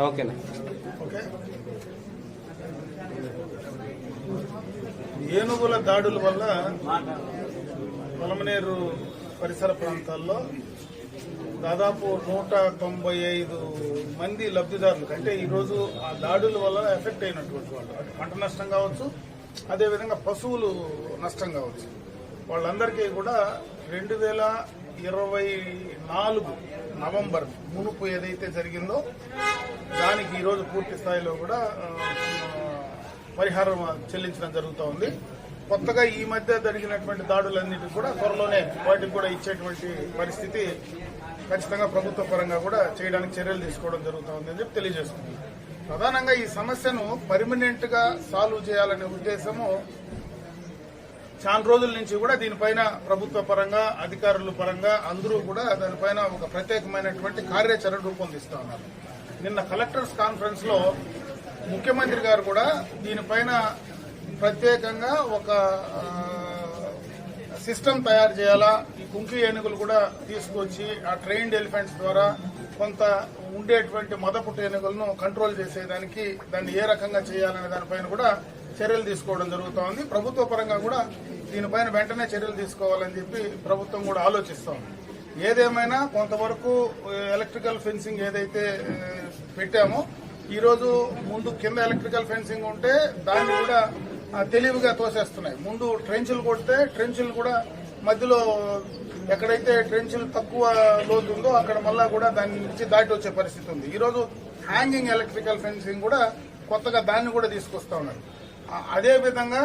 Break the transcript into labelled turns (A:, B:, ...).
A: ఓకేనా?
B: ఓకే. ఏనుగుల దాడుల వల్ల పొలమనేరు పరిసర ప్రాంతాల్లో దాదాపు 195 మంది లబ్ధిదారులు అంటే ఈరోజు ఆ దాడుల వల్ల ఎఫెక్ట్ అయినటువంటి వాళ్ళు, అటు పంట నష్టం కావచ్చు, అదేవిధంగా పశువులు నష్టం కావచ్చు, వాళ్ళందరికీ కూడా 2024 నవంబర్ మునుపు ఏదైతే జరిగిందో దానికి ఈరోజు పూర్తి స్థాయిలో కూడా పరిహారం చెల్లించడం జరుగుతూ ఉంది. కొత్తగా ఈ మధ్య జరిగినటువంటి దాడులన్నిటికీ కూడా త్వరలోనే వాటికి కూడా ఇచ్చేటువంటి పరిస్థితి ఖచ్చితంగా ప్రభుత్వ పరంగా కూడా చేయడానికి చర్యలు తీసుకోవడం జరుగుతుంది అని చెప్పి తెలియజేస్తుంది. ప్రధానంగా ఈ సమస్యను పర్మనెంట్ గా సాల్వ్ చేయాలనే ఉద్దేశము చాలా రోజుల నుంచి కూడా దీనిపైన ప్రభుత్వ పరంగా అధికారుల పరంగా అందరూ కూడా దానిపైన ఒక ప్రత్యేకమైనటువంటి కార్యాచరణ రూపొందిస్తూ ఉన్నారు. నిన్న కలెక్టర్స్ కాన్ఫరెన్స్ లో ముఖ్యమంత్రి గారు కూడా దీనిపైన ప్రత్యేకంగా ఒక సిస్టమ్ తయారు చేయాలా, ఈ కుంకి ఏనుగులు కూడా తీసుకొచ్చి ఆ ట్రైన్డ్ ఎలిఫెంట్స్ ద్వారా కొంత ఉండేటువంటి మదపుట్టు ఏనుగులను కంట్రోల్ చేసేదానికి దాన్ని ఏ రకంగా చేయాలనే దానిపైన కూడా చర్యలు తీసుకోవడం జరుగుతూ ఉంది. ప్రభుత్వ పరంగా కూడా దీనిపైన వెంటనే చర్యలు తీసుకోవాలని చెప్పి ప్రభుత్వం కూడా ఆలోచిస్తూ ఉంది. ఏదేమైనా కొంతవరకు ఎలక్ట్రికల్ ఫెన్సింగ్ ఏదైతే పెట్టామో ఈరోజు ముందు కింద ఎలక్ట్రికల్ ఫెన్సింగ్ ఉంటే దాన్ని కూడా తెలివిగా తోసేస్తున్నాయి. ముందు ట్రెంచులు కొడితే ట్రెంచులు కూడా మధ్యలో ఎక్కడైతే ట్రెంచులు తక్కువ లోతు ఉందో అక్కడ మళ్ళా కూడా దాని నుంచి దాటి వచ్చే పరిస్థితి ఉంది. ఈరోజు హ్యాంగింగ్ ఎలక్ట్రికల్ ఫెన్సింగ్ కూడా కొత్తగా దాన్ని కూడా తీసుకొస్తా ఉన్నారు. అదేవిధంగా